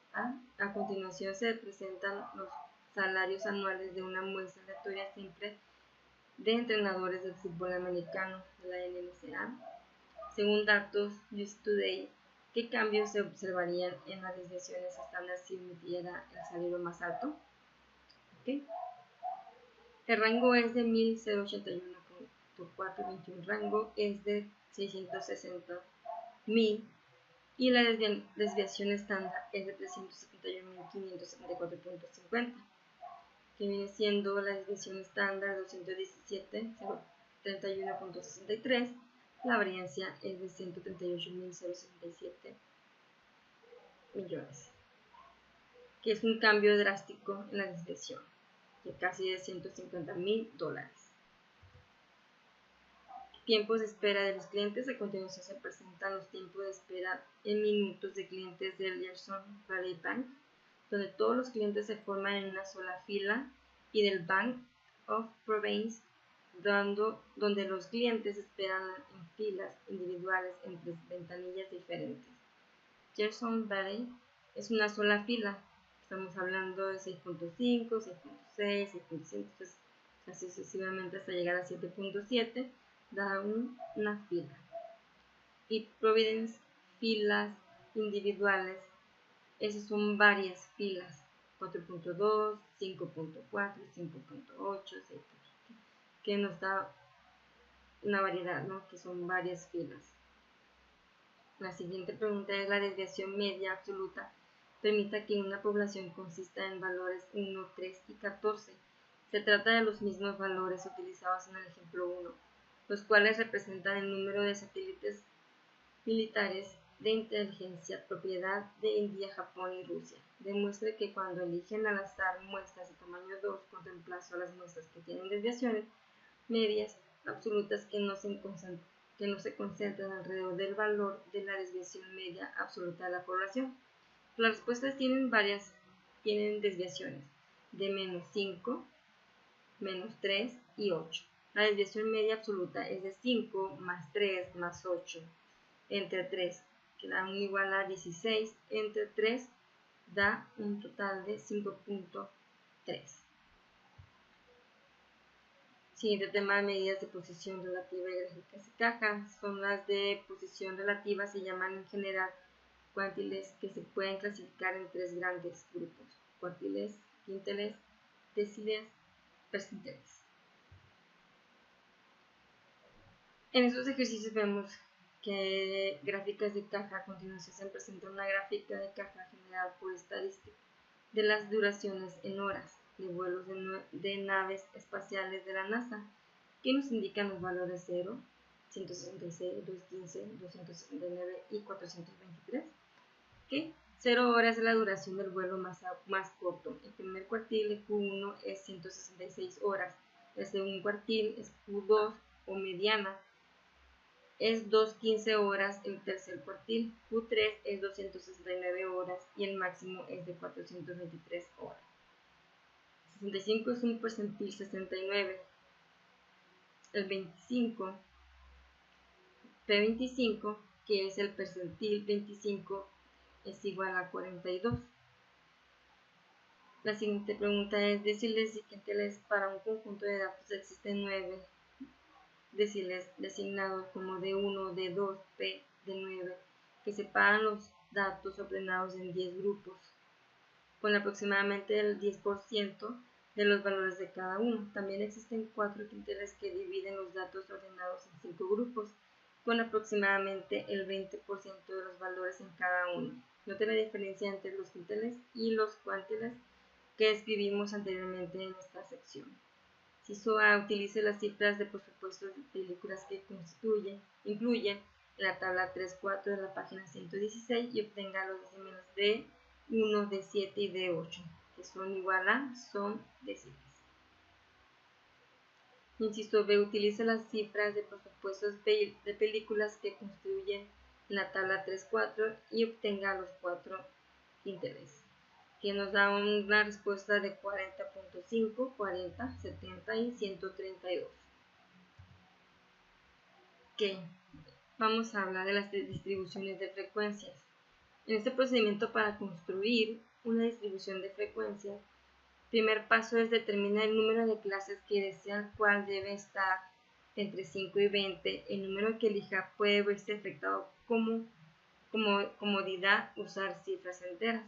A continuación se presentan los salarios anuales de una muestra aleatoria simple de entrenadores del fútbol americano de la NCAA. Según datos Just Today, ¿qué cambios se observarían en las desviaciones estándar si omitiera el salario más alto? ¿Okay? El rango es de 1081.421, rango es de 660.000 y la desviación estándar es de 371.574.50, que viene siendo la desviación estándar 217.031.63, la variancia es de 138.067 millones, que es un cambio drástico en la desviación, de casi de $150.000. Tiempos de espera de los clientes. A continuación se presentan los tiempos de espera en minutos de clientes del Gerson Valley Bank, donde todos los clientes se forman en una sola fila, y del Bank of Provence, donde los clientes esperan en filas individuales entre ventanillas diferentes. Gerson Valley es una sola fila, estamos hablando de 6.5, 6.6, 6.7, así sucesivamente hasta llegar a 7.7, da una fila. Y Providence, filas individuales, esas son varias filas, 4.2, 5.4, 5.8, 6, que nos da una variedad, ¿no? Que son varias filas. La siguiente pregunta es: la desviación media absoluta permite que una población consista en valores 1, 3 y 14. Se trata de los mismos valores utilizados en el ejemplo 1, los cuales representan el número de satélites militares de inteligencia propiedad de India, Japón y Rusia. Demuestra que cuando eligen al azar muestras de tamaño 2 con reemplazo a las muestras que tienen desviaciones medias absolutas que no se concentran alrededor del valor de la desviación media absoluta de la población. Las respuestas tienen desviaciones de menos 5, menos 3 y 8. La desviación media absoluta es de 5 más 3 más 8 entre 3, que da un igual a 16, entre 3 da un total de 5.3. Siguiente tema: medidas de posición relativa y gráficas de caja. Son las de posición relativa, se llaman en general cuantiles, que se pueden clasificar en tres grandes grupos: cuartiles, quintiles, deciles, percentiles. En estos ejercicios vemos que gráficas de caja. A continuación se presenta una gráfica de caja generada por estadística de las duraciones en horas de vuelos de naves espaciales de la NASA, que nos indican los valores 0, 166, 215, 269 y 423. ¿Okay? 0 horas es la duración del vuelo más corto. El primer cuartil de Q1 es 166 horas. El segundo cuartil es Q2 o mediana, es 215 horas. El tercer cuartil Q3 es 269 horas y el máximo es de 423 horas. 65 es un percentil 69. El 25, P25, que es el percentil 25, es igual a 42. La siguiente pregunta es: deciles y quintiles. Para un conjunto de datos existen 9 deciles designados como D1, D2, P, D9, que separan los datos ordenados en 10 grupos, con aproximadamente el 10% de los valores de cada uno. También existen 4 quintiles que dividen los datos ordenados en 5 grupos, con aproximadamente el 20% de los valores en cada uno. Noten la diferencia entre los quintiles y los cuantiles que escribimos anteriormente en esta sección. SISOA utilice las cifras de presupuestos de películas que incluyen la tabla 3.4 de la página 116 y obtenga los decimales D1, D7 y D8, que son igual a son decimales. Inciso B, utilice las cifras de presupuestos de películas que constituyen la tabla 3.4 y obtenga los 4 quintiles, que nos da una respuesta de 40.5, 40, 70 y 132. Ok, vamos a hablar de las distribuciones de frecuencias. En este procedimiento para construir una distribución de frecuencias, el primer paso es determinar el número de clases que desea, el cual debe estar entre 5 y 20. El número que elija puede verse afectado como comodidad usar cifras enteras.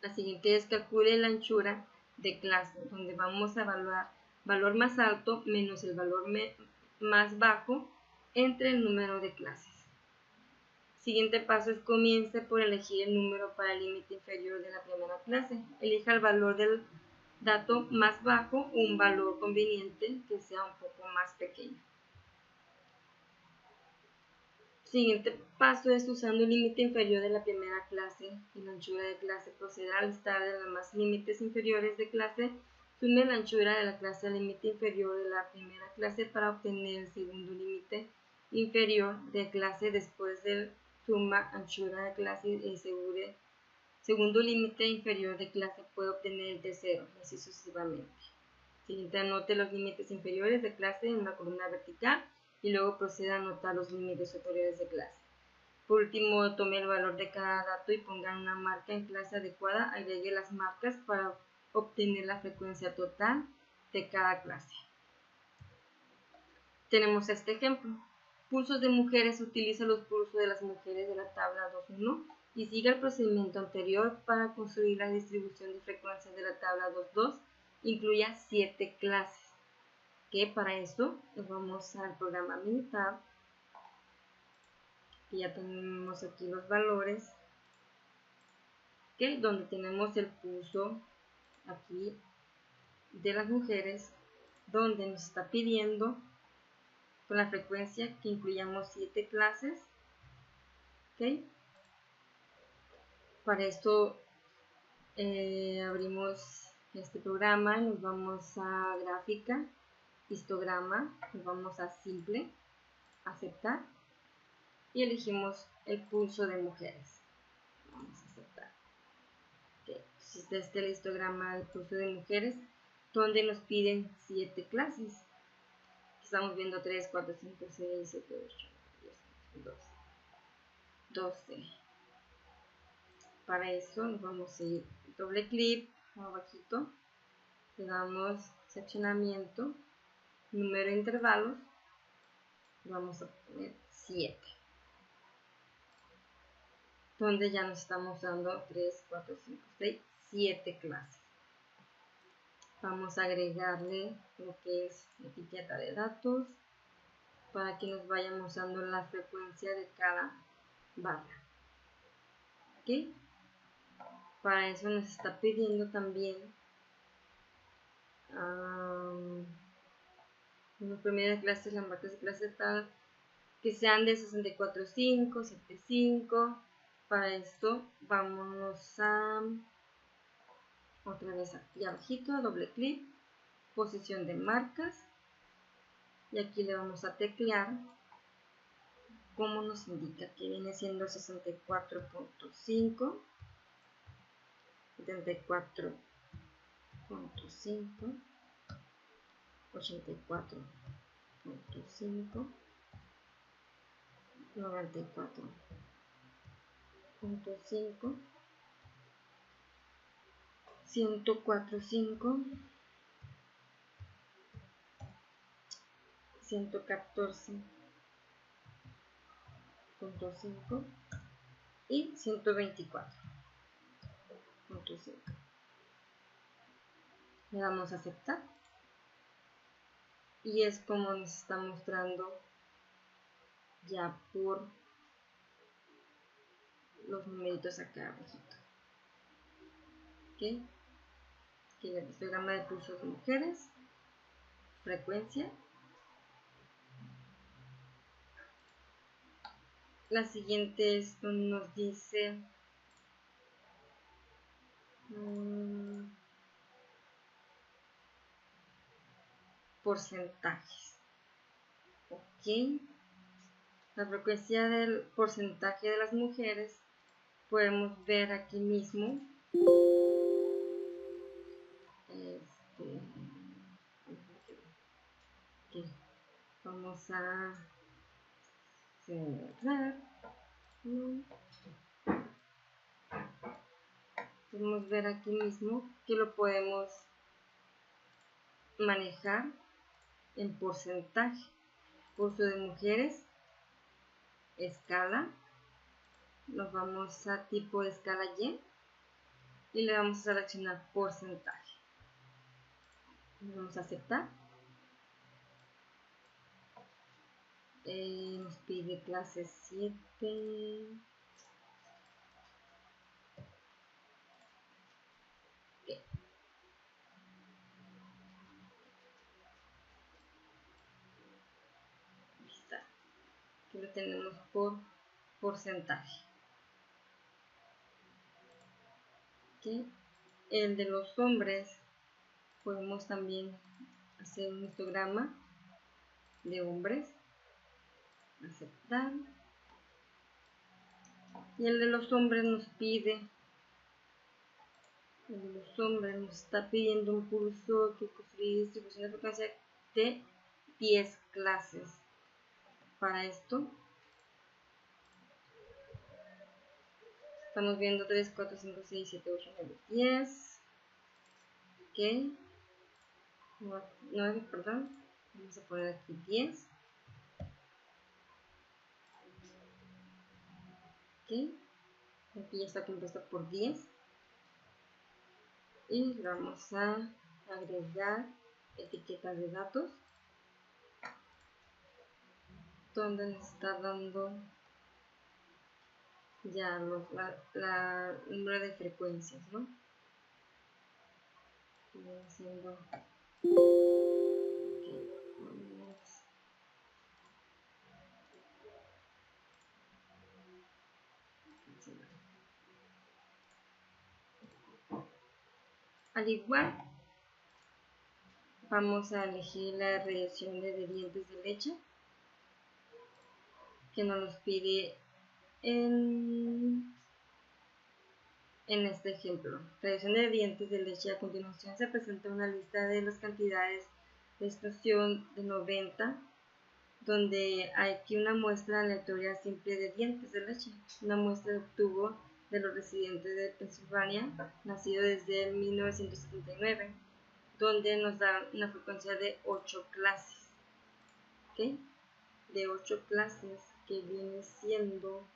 La siguiente es calcule la anchura de clase, donde vamos a evaluar valor más alto menos el valor más bajo entre el número de clases. Siguiente paso es comience por elegir el número para el límite inferior de la primera clase. Elija el valor del dato más bajo o un valor conveniente que sea un poco más pequeño. Siguiente paso es usando el límite inferior de la primera clase y la anchura de clase. Proceda a listar de los más límites inferiores de clase. Sume la anchura de la clase al límite inferior de la primera clase para obtener el segundo límite inferior de clase. Después del suma anchura de clase y el segundo límite inferior de clase puede obtener el tercero, y así sucesivamente. Siguiente, anote los límites inferiores de clase en una columna vertical y luego proceda a anotar los límites superiores de clase. Por último, tome el valor de cada dato y ponga una marca en clase adecuada. Agregue las marcas para obtener la frecuencia total de cada clase. Tenemos este ejemplo. Pulsos de mujeres. Utiliza los pulsos de las mujeres de la tabla 2.1 y sigue el procedimiento anterior para construir la distribución de frecuencias de la tabla 2.2. Incluya 7 clases. Que para esto nos vamos al programa Minitab, que ya tenemos aquí los valores, donde tenemos el pulso aquí de las mujeres, donde nos está pidiendo con la frecuencia que incluyamos 7 clases. ¿Okay? Para esto abrimos este programa y nos vamos a gráfica, histograma, nos vamos a simple, aceptar y elegimos el pulso de mujeres. Vamos a aceptar. Okay. Existe este histograma del pulso de mujeres donde nos piden 7 clases. Estamos viendo 3, 4, 5, 6, 7, 8, 10, 12, 12. Para eso nos vamos a ir doble clic abajito, le damos seccionamiento, número de intervalos, vamos a poner 7, donde ya nos estamos dando 3, 4, 5, 6, 7 clases. Vamos a agregarle lo que es la etiqueta de datos para que nos vayamos dando la frecuencia de cada barra. ¿Okay? Para eso nos está pidiendo también las primeras clases, las marcas de clase tal, que sean de 64.5, 7.5. Para esto vámonos a otra vez aquí abajito, doble clic, posición de marcas, y aquí le vamos a teclear como nos indica, que viene siendo 64.5, 74.5, 84.5, 94.5, 104.5, 114.5, y 124. Le damos a aceptar y es como nos está mostrando ya por los numeritos acá abajito. ¿Okay? Aquí el histograma de pulsos de mujeres, frecuencia. La siguiente es donde nos dice porcentajes. Ok. La frecuencia del porcentaje de las mujeres podemos ver aquí mismo. Vamos a cerrar. Podemos ver aquí mismo que lo podemos manejar en porcentaje. Pulso de mujeres, escala. Nos vamos a tipo de escala Y y le vamos a seleccionar porcentaje. Vamos a aceptar. Nos pide clase 7. Okay. Ahí está. Aquí lo tenemos por porcentaje. Okay. El de los hombres podemos también hacer un histograma de hombres. Aceptar. Y el de los hombres nos pide, el de los hombres nos está pidiendo un pulso que construye distribución de frecuencia de 10 clases. Para esto estamos viendo 3, 4, 5, 6, 7, 8, 9, 10. Ok. 9, perdón. Vamos a poner aquí 10. Ok. Aquí ya está compuesta por 10. Y vamos a agregar etiquetas de datos, donde nos está dando ya la número de frecuencias, ¿no? Haciendo al igual vamos a elegir la radiación de dientes de leche que nos los pide en este ejemplo. Radiación de dientes de leche. A continuación se presenta una lista de las cantidades de extracción de 90, donde hay aquí una muestra aleatoria simple de dientes de leche. Una muestra de obtuvo de los residentes de Pensilvania, nacido desde 1979, donde nos da una frecuencia de 8 clases. ¿Okay? De 8 clases, que viene siendo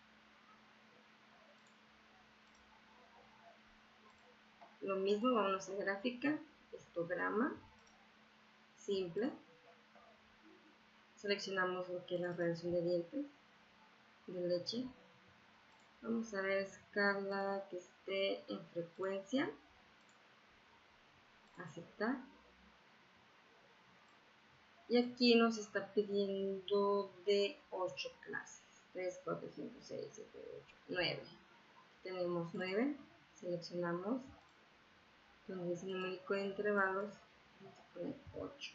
lo mismo. Vamos a gráfica, histograma simple, seleccionamos lo que es la radiación de dientes de leche. Vamos a ver escala que esté en frecuencia, aceptar, y aquí nos está pidiendo de 8 clases, 3, 4, 5, 6, 7, 8, 9. Tenemos 9, seleccionamos donde dice numérico de intervalos, vamos a poner 8.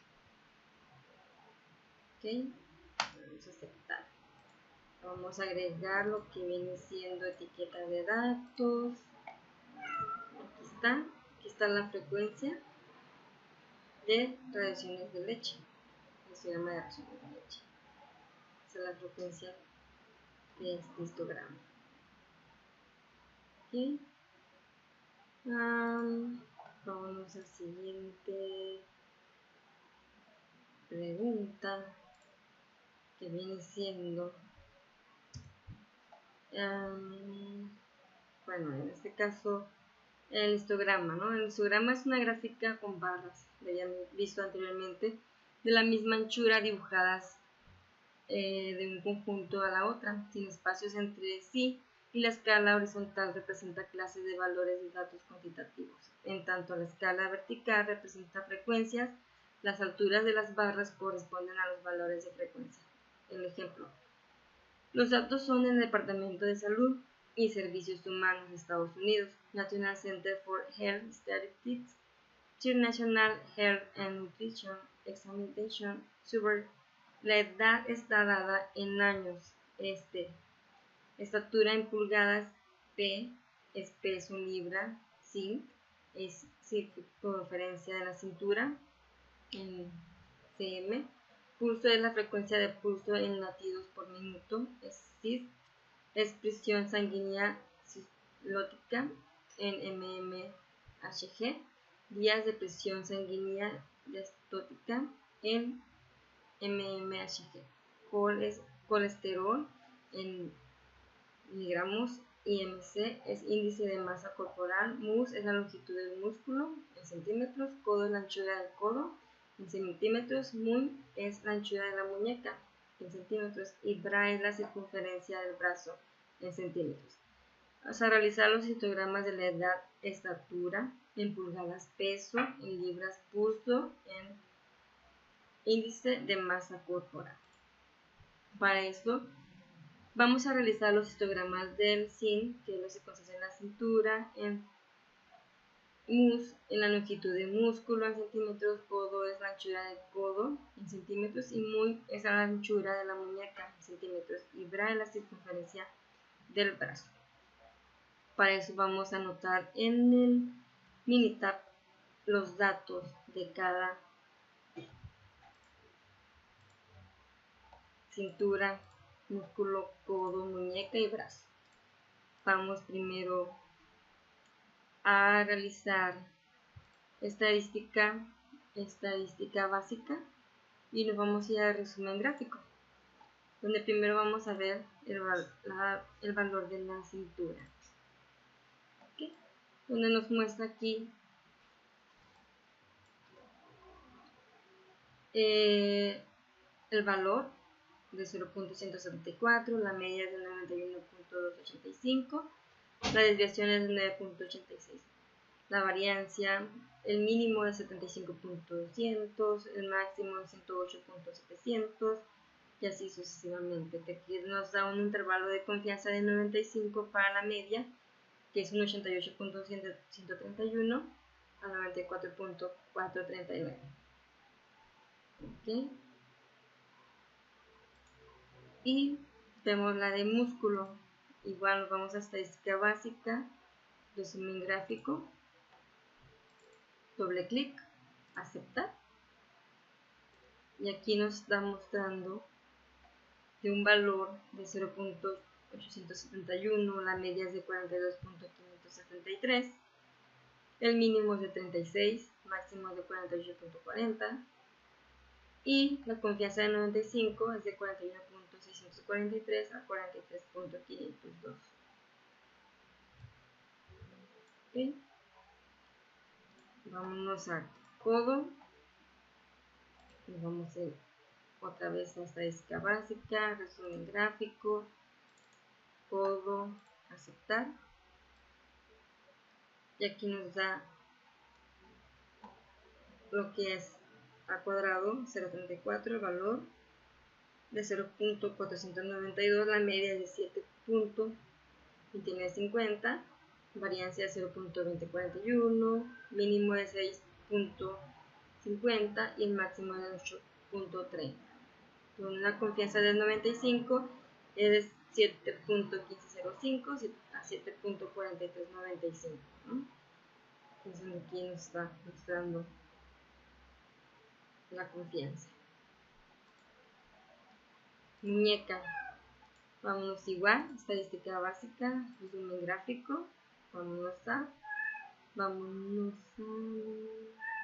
Ok, vamos a aceptar. Vamos a agregar lo que viene siendo etiqueta de datos. Aquí está la frecuencia de radiaciones de leche. Se llama de radiaciones de leche. Esa es la frecuencia de este histograma. Ok. Vamos a la siguiente pregunta, que viene siendo bueno, en este caso el histograma, ¿no? El histograma es una gráfica con barras, lo habían visto anteriormente, de la misma anchura dibujadas de un conjunto a la otra, sin espacios entre sí, y la escala horizontal representa clases de valores de datos cuantitativos. En tanto, la escala vertical representa frecuencias, las alturas de las barras corresponden a los valores de frecuencia. El ejemplo. Los datos son en el Departamento de Salud y Servicios Humanos de Estados Unidos, National Center for Health Statistics, National Health and Nutrition Examination Survey. La edad está dada en años. Estatura en pulgadas. P es peso en libra. C es circunferencia de la cintura en cm. Pulso es la frecuencia de pulso en latidos por minuto. Es SIS. Es presión sanguínea sistólica en mmHg. Días de presión sanguínea diastólica en mmHg. Colesterol en miligramos. IMC es índice de masa corporal. Mus es la longitud del músculo en centímetros. Codo es la anchura del codo en centímetros. Mun es la anchura de la muñeca en centímetros. Y bra es la circunferencia del brazo en centímetros. Vamos a realizar los histogramas de la edad, estatura en pulgadas, peso en libras, pulso en índice de masa corporal. Para esto vamos a realizar los histogramas del SIN, que es lo que consiste en la cintura, en mus, en la longitud del músculo en centímetros, codo es la anchura del codo en centímetros y mun es la anchura de la muñeca en centímetros y bra es la circunferencia del brazo. Para eso vamos a anotar en el Minitab los datos de cada cintura, músculo, codo, muñeca y brazo. Vamos primero a realizar estadística básica y nos vamos a ir al resumen gráfico, donde primero vamos a ver el valor de la cintura, ¿okay? Donde nos muestra aquí el valor de 0.174, la media es de 91.285, la desviación es de 9.86, la variancia, el mínimo de 75.200, el máximo de 108.700 y así sucesivamente, que aquí nos da un intervalo de confianza de 95 para la media, que es un 88.131 a 94.439. ¿Okay? Y vemos la de músculo, igual vamos a estadística básica, resumen gráfico, doble clic, aceptar, y aquí nos está mostrando de un valor de 0.871, la media es de 42.573, el mínimo es de 36, máximo es de 48.40 y la confianza de 95 es de 41.643 a 43.502. ¿Okay? Vámonos a codo y vamos a ir otra vez a estadística básica, resumen gráfico, codo, aceptar, y aquí nos da lo que es a cuadrado 0.34, el valor de 0.492, la media es de 7.2950, variancia de 0.2041, mínimo de 6.50 y el máximo de 8.30. Con una confianza del 95 es de 7.1505 a 7.4395, ¿no? Entonces aquí nos está mostrando la confianza. Muñeca, vámonos igual, estadística básica, resumen gráfico, vámonos a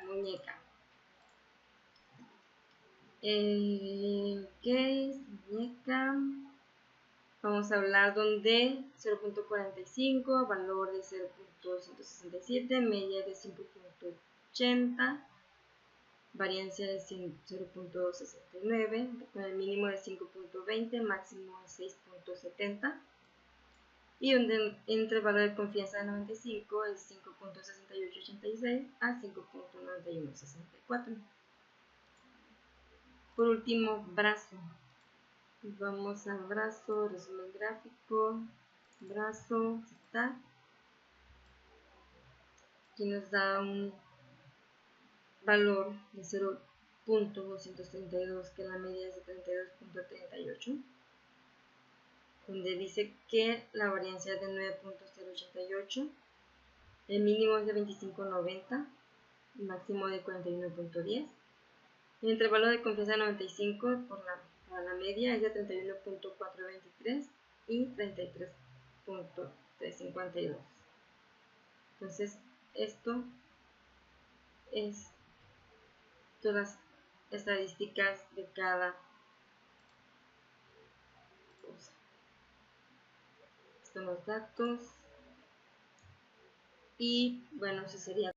muñeca. ¿Qué es muñeca? Vamos a hablar donde 0.45, valor de 0.167, media de 5.80, variancia de 0.69, con el mínimo de 5.20, máximo de 6.70. Y donde entre el valor de confianza de 95 es 5.6886 a 5.9164. Por último, brazo. Vamos al brazo, resumen gráfico, brazo, está. Aquí nos da un valor de 0.232, que la media es de 32.38. Donde dice que la variancia es de 9.088, el mínimo es de 25.90, el máximo de 41.10. Entre el valor de confianza 95 para la media es de 31.423 y 33.352. Entonces, esto es todas las estadísticas de cada cosa. Estos son los datos y bueno, eso sería